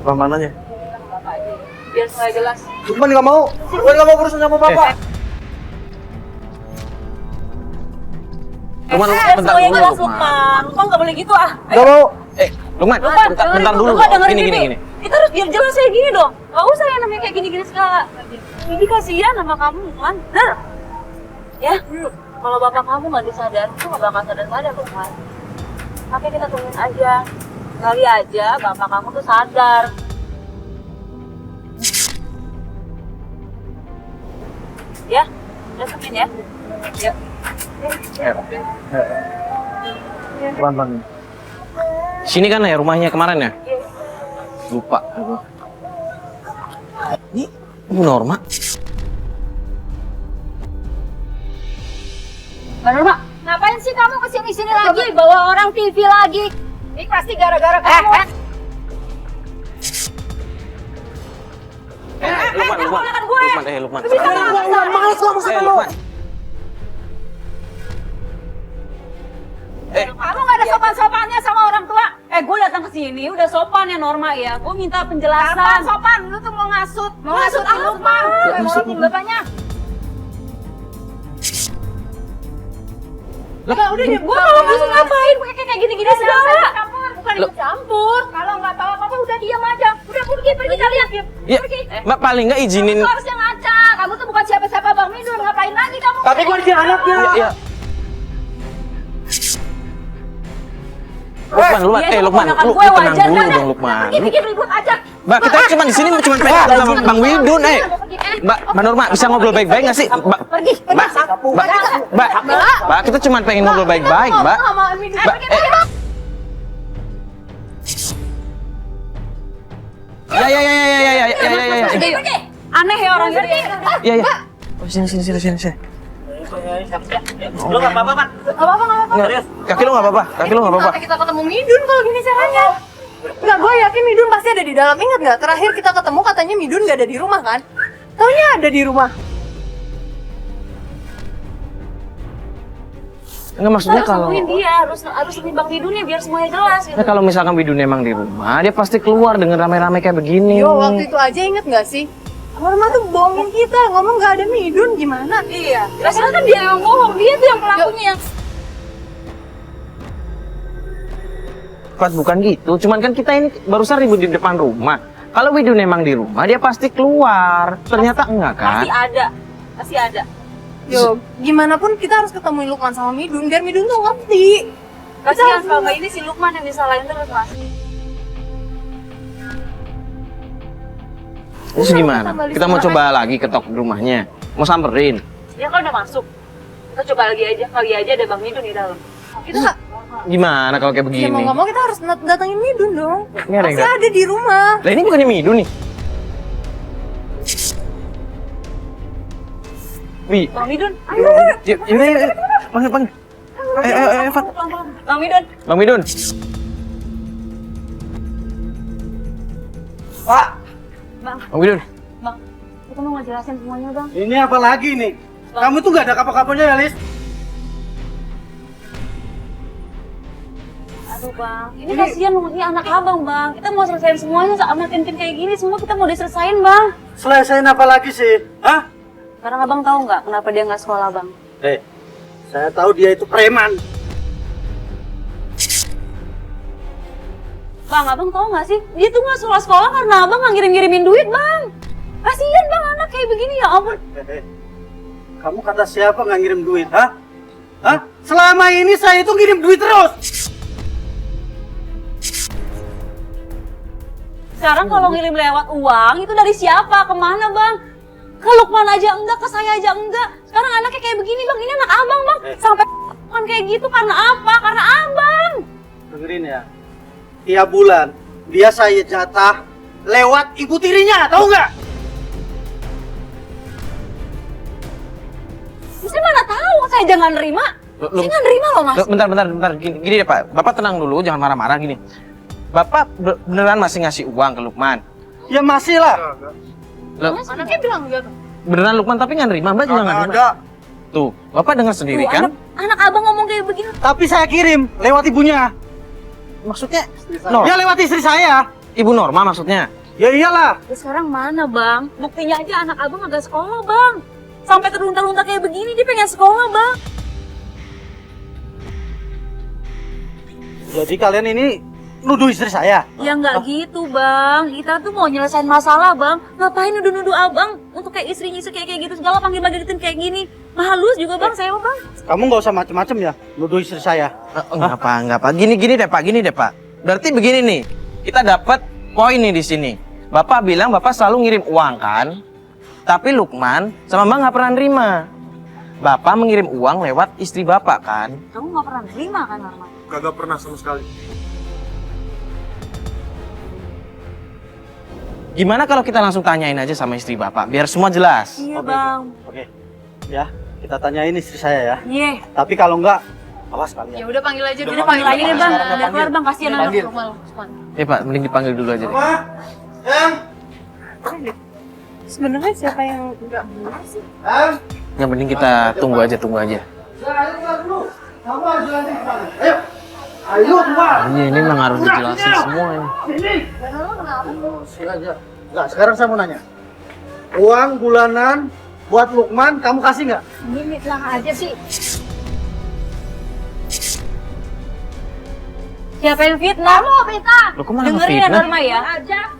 Pelan-pelan aja. Biar saya jelas. Lukman nggak mau berurusan sama bapak. Lukman, bentar semuanya dulu, jelas Lukman. Lukman. Lukman nggak boleh gitu ah. Nggak mau. Lukman, Lukman, bentar dulu. Lukman dengerin Gini. Bibi. Itu harus biar jelas kayak gini dong. Gak usah yang namanya kayak gini-gini segala. Bibi kasihan sama kamu, Lukman. Bener? Ya, kalau bapak kamu nggak disadar, itu nggak bakal sadar-sadar, Lukman. Makanya kita tungguin aja. Kali aja bapak kamu tuh sadar. Ya, udah temenin ya. Ya. Pelan-pelan. Sini kan ya rumahnya kemarin ya? Lupa. Ini Bu Norma. Mbak Norma, ngapain sih kamu kesini-sini lagi? Bawa orang TV lagi. Ini pasti gara-gara kamu. Lukman. Males ngomong sama lo. Kamu nggak ada sopan-sopannya sama orang tua? Gue datang ke sini udah sopan ya Norma ya. Gue minta penjelasan. Kapan sopan? Lu tuh mau ngasut Lukman. Mau ngasutin bapaknya. Lah, udah deh, gue kalau ngasuh ngapain? Pakai kayak gini-gini segala. Bukan ikut campur. Kalau nggak tahu apa-apa udah diam aja. Udah pergi kalian. Ya, Mbak paling nggak izinin. Kamu harusnya ngaca. Kamu tuh bukan siapa-siapa Bang Midun. Ngapain lagi kamu? Tapi gue dia anaknya. Iya. Lukman, lu tenang dulu dong Lukman. Bikin ribut aja. Mbak, kita cuma di sini cuma pengen ketemu sama Bang Widun, Mbak Norma bisa ngobrol baik-baik nggak sih? Mbak, kita cuma pengen ngobrol baik-baik, Mbak. Ya. Aneh ya orang ini. Ya. Sini. Lu nggak apa-apa, Pak? Kaki lu nggak apa-apa. Sampai kita ketemu Midun kalau gini caranya. Enggak, gue yakin Midun pasti ada di dalam. Ingat nggak? Terakhir kita ketemu katanya Midun nggak ada di rumah kan? Taunya ada di rumah. Enggak maksudnya Harus kalau nemuin dia, harus nimbang Midunnya biar semuanya jelas gitu. kalau misalkan Widun emang di rumah, dia pasti keluar dengan rame-rame kayak begini. Yo, waktu itu aja inget nggak sih? Norma tuh bohongin kita, ngomong nggak ada Midun gimana? Iya. Rasanya kan dia yang bohong, dia tuh yang pelakunya yang Pat, bukan gitu. Cuman kan kita ini barusan ribut di depan rumah. Kalau Widun emang di rumah, dia pasti keluar. Ternyata enggak kan? pasti ada. Yo, gimana pun kita harus ketemuin Lukman sama Midun biar Midun tuh ngerti. Kasihan selama ini si Lukman yang disalahin terus mas. Terus gimana? Kita mau coba lagi ketok rumahnya. Mau samperin. Ya kan udah masuk. Kita coba lagi aja, kali aja ada Bang Midun di dalam. Kita Gimana kalau kayak ya begini? mau nggak mau kita harus datengin Midun dong. Ini ada yang Pasti ada di rumah. Lah ini bukannya Midun nih? Wi, Bang Midun, yaudah, panggil. Ayo, Fat. Bang Midun. Bang Midun. Pak, Bang, Bang Midun. kita mau ngejelasin semuanya bang. ini apa lagi nih? Kamu tuh nggak ada kapok-kapoknya ya, Lis? Aduh bang, ini kasihan loh, ini anak abang bang. Kita mau selesaiin semuanya sama tim kayak gini, semua kita mau diselesain bang. Selesaiin apa lagi sih? Hah? Sekarang abang tahu nggak kenapa dia nggak sekolah bang? Saya tahu dia itu preman. Bang, abang tahu nggak sih? Dia tuh nggak sekolah karena abang nggak ngirim-ngirimin duit bang. Kasihan bang anak kayak begini ya ampun. Kamu kata siapa nggak ngirim duit, hah? Hah? Selama ini saya itu ngirim duit terus. Sekarang kalau ngirim lewat uang itu dari siapa? Kemana bang? Ke Lukman aja enggak, ke saya aja enggak. Sekarang anaknya kayak begini bang, ini anak abang bang. Sampai kan kayak gitu karena apa? Karena abang. Dengerin ya. Tiap bulan dia saya jatah lewat ibu tirinya, tahu nggak? Saya mana tahu, saya jangan nerima. Saya nggak nerima loh mas. Bentar. Gini deh Pak. Bapak tenang dulu, jangan marah-marah gini. Bapak beneran masih ngasih uang ke Lukman? Ya masih lah. Mas, anaknya bilang enggak. Beneran Lukman tapi nggak nerima, Mbak juga nggak nerima. Ada. Tuh, Bapak dengar sendiri Tuh, kan? anak abang ngomong kayak begini. Tapi saya kirim lewat ibunya. Maksudnya, Ya lewat istri saya. Ibu Norma maksudnya? Ya iyalah. Ya sekarang mana bang? Buktinya aja anak abang agak sekolah bang. Sampai terlunta-lunta kayak begini dia pengen sekolah bang. Jadi kalian ini nuduh istri saya? Ya nggak gitu bang. Kita tuh mau nyelesain masalah bang. Ngapain nuduh-nuduh abang untuk kayak istrinya kayak gitu segala panggil-panggilin kayak gini. Halus juga bang saya bang. Kamu nggak usah macem-macem ya nuduh istri saya. Enggak Pak. Gini deh Pak. Berarti begini nih, kita dapat poin nih di sini. Bapak bilang Bapak selalu ngirim uang kan? Tapi Lukman sama Mbak nggak pernah nerima. Bapak mengirim uang lewat istri Bapak kan? Kamu nggak pernah terima kan Norma? Kagak pernah sama sekali. Gimana kalau kita langsung tanyain aja sama istri Bapak, biar semua jelas? Iya bang. Oke. Ya, kita tanyain istri saya ya. Iya. Tapi kalau enggak, awas kalian. Ya udah panggil aja dulu. Udah panggil aja deh bang. Sekarang Udah keluar bang kasihan anak Panggil. Lukman. Pak, mending dipanggil dulu aja deh. Em, Sebenarnya siapa yang enggak benar sih? Yang penting kita tunggu aja. ayo keluar dulu. Kamu harus jelasin kemana? Ayo. Ayo keluar. Ini memang harus dijelasin semua ini. Sini. Padahal kenapa? Sengaja. Enggak, sekarang saya mau nanya. Uang bulanan buat Lukman kamu kasih nggak? Ini tenang aja sih. Siapa yang fitnah? Kamu fitnah. Loh, kok malah Dengerin ya ngefitnah? Norma ya.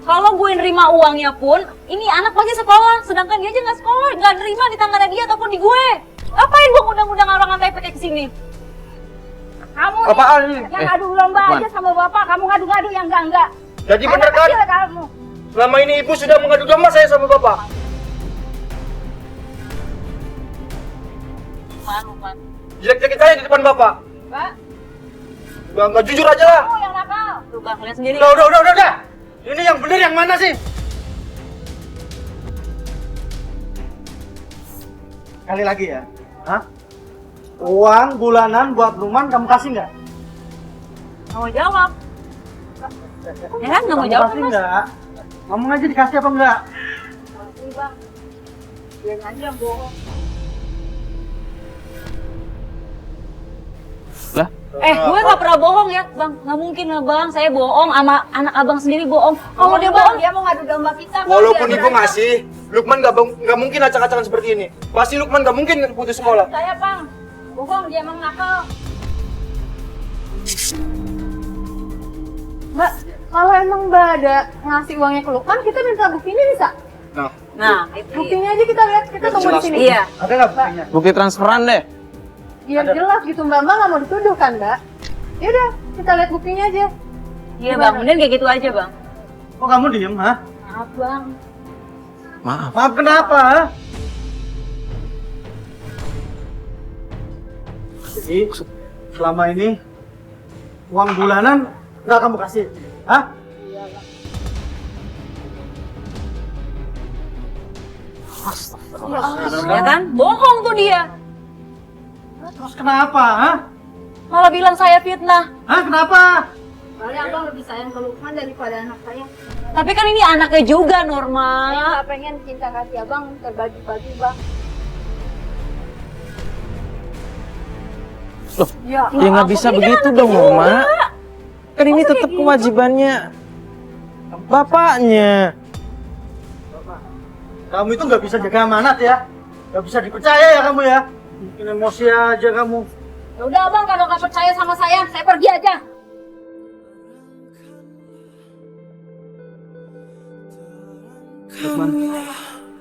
Kalau gue nerima uangnya pun, ini anak pasti sekolah. Sedangkan dia aja nggak sekolah, nggak nerima di tangannya dia ataupun di gue. Apain gue undang-undang orang NTP kayak kesini? Kamu Apaan ini? yang ngadu lomba Lukman. aja sama bapak, kamu ngadu-ngadu yang enggak. Jadi Anak bener kan? kecil kamu. Selama ini ibu sudah mengadu domba saya sama bapak. Lukman. Jelek-jelekin saya di depan bapak. Pak, Nggak jujur aja lah. kamu yang nakal. Tuh bang, lihat sendiri. Udah. Ini yang bener yang mana sih? Kali lagi ya. Hah? Uang bulanan buat Lukman kamu kasih nggak? Nggak mau jawab. Ya kan nggak mau Kamu jawab kasih mas. nggak? Ngomong aja dikasih apa enggak? Ini bang, dia aja bohong. Lah, Gue nggak pernah bohong ya bang. Nggak mungkin lah bang. Saya bohong sama anak abang sendiri bohong. Kalau dia bohong, Dia mau ngadu domba kita. Bang. Walaupun Dia ibu berantem. ngasih, Lukman nggak mungkin acak-acakan seperti ini. Pasti Lukman nggak mungkin putus sekolah. Saya bang, bohong dia emang nakal. Mbak, kalau emang Mbak ada ngasih uangnya ke Lukman, kita minta buktinya bisa? nah itu. Buktinya aja kita lihat, kita tunggu di sini. Iya. Ada nggak buktinya? bukti transferan deh. Biar jelas gitu, Mbak nggak mau dituduh kan, Mbak? Yaudah, kita lihat buktinya aja. Iya bang, mending kayak gitu aja bang. Kok kamu diem, ha? Maaf bang. Maaf. Maaf kenapa, ha? Jadi, selama ini uang bulanan nggak kamu kasih, hah? Ya kan? Bohong tuh dia. Terus kenapa, ha? Malah bilang saya fitnah. Hah, kenapa? Soalnya abang lebih sayang ke Lukman daripada anak saya. Tapi kan ini anaknya juga Saya Norma. nggak pengen cinta kasih abang terbagi-bagi bang. Loh, Ya, ya nggak bisa begitu dong, Norma. Kan ini tetap kewajibannya bapaknya. Kamu itu nggak bisa jaga amanat ya? Nggak bisa dipercaya ya kamu ya? Mungkin emosi aja kamu. Ya udah abang, kalau nggak percaya sama saya pergi aja. Lukman,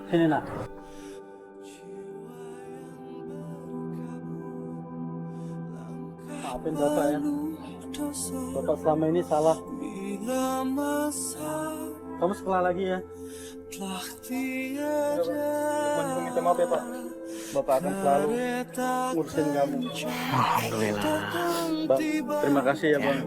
sini nak. Maafin bapak ya. Bapak selama ini salah. Kamu sekolah lagi ya. Lukman juga minta maaf ya pak. Bapak akan selalu ngurusin kamu. Alhamdulillah. Bang, terima kasih ya bang.